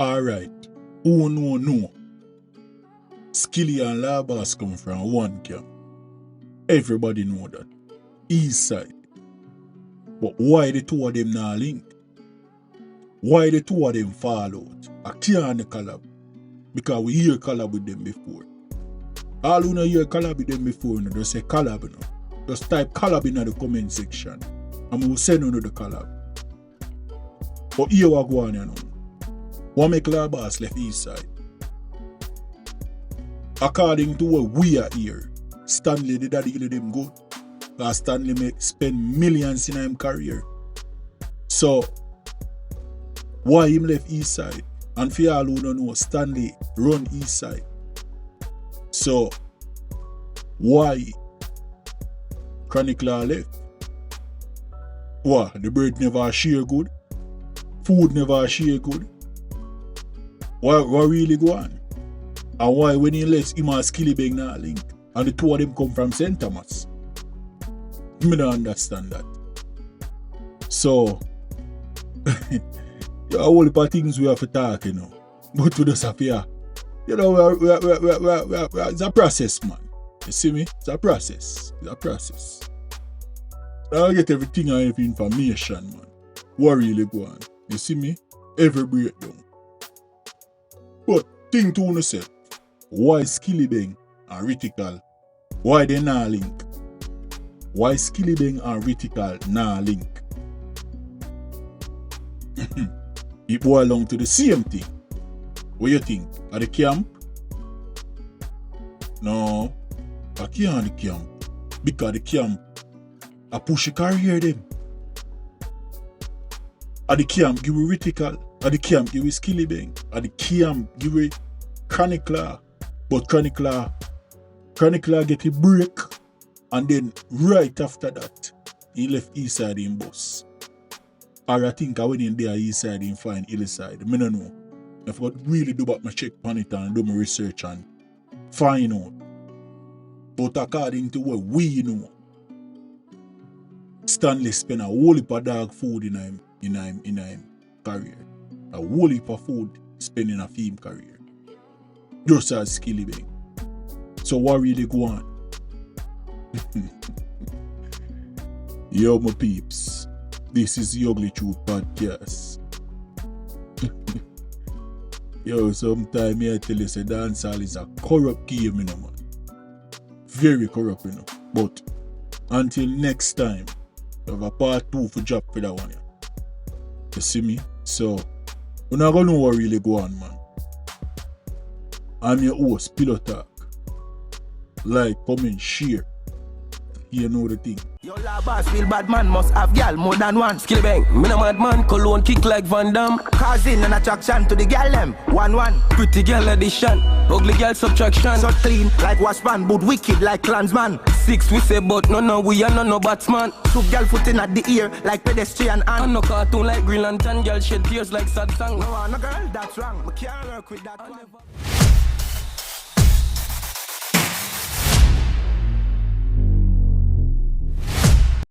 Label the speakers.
Speaker 1: Alright. Who know? Skilly and Labas come from one camp. Everybody know that. East Side. But why the two of them not link? Why the two of them fall out? I can't collab. Because we hear collab with them before. All who know hear collab with them before, you know, just say collab, you know. Just type collab in the comment section. And we will send you the collab. But here we go on, you know. What make Labas left East Side? According to what we are here, Stanley did that deal them good. Because Stanley spend millions in his career. So, why him left East Side? And for all who don't know, Stanley run East Side. So, why Chronicler left? What? The bread never share good? Food never share good? What really go on? And why when he left, him and Skillibeng not link? And the two of them come from St. Thomas? I don't understand that. So, there are a whole heap of things we have to talk, you know. But we just have to, you know, it's a process, man. You see me? It's a process. It's a process. I get everything and every information, man. What really go on? You see me? Every breakdown. But think to yourself, why Skillibeng and Ritical, why they not link? Why Skillibeng and Ritical not link? It boils down to the same thing. What you think? At the camp? No, I can't the camp. Because the camp, I push a career them. At the camp, give we Ritical. At the camp, give we Skillibeng. At the camp, give we Chronicler. But Chronicler get a break. And then right after that, he left East Side in bus. Or I think when in there East Side, he find East Side. I don't know. If I really do back my check on it and do my research and find out. But according to what we know, Stanley spent a whole heap of dog food in him career. A whole heap of food spent in a film career. Just as Skillibeng. So what really go on? Yo, my peeps. This is the Ugly Truth Podcast. Yo, sometimes I tell you, say dancehall is a corrupt game, you know, man. Very corrupt, you know. But until next time, we have a part 2 for drop for that one. Yeah. You see me? So, we're not going to know what really go on, man. I'm your host, Pillow Talk. Like, comment, share. You know the thing.
Speaker 2: Your Labas feel bad man must have gal more than one. Skillibeng, me no mad man, cologne kick like Van Damme. Causing an attraction to the gal them. 1-1. Pretty girl addition, ugly girl subtraction. So clean like Waspan, but wicked like Clansman. 6 we say but no we are no batsman. Soup girl footing at the ear like pedestrian and. And no cartoon like Green Lantern, girl shed tears like sad song. No girl, that's wrong. We can't work with that one.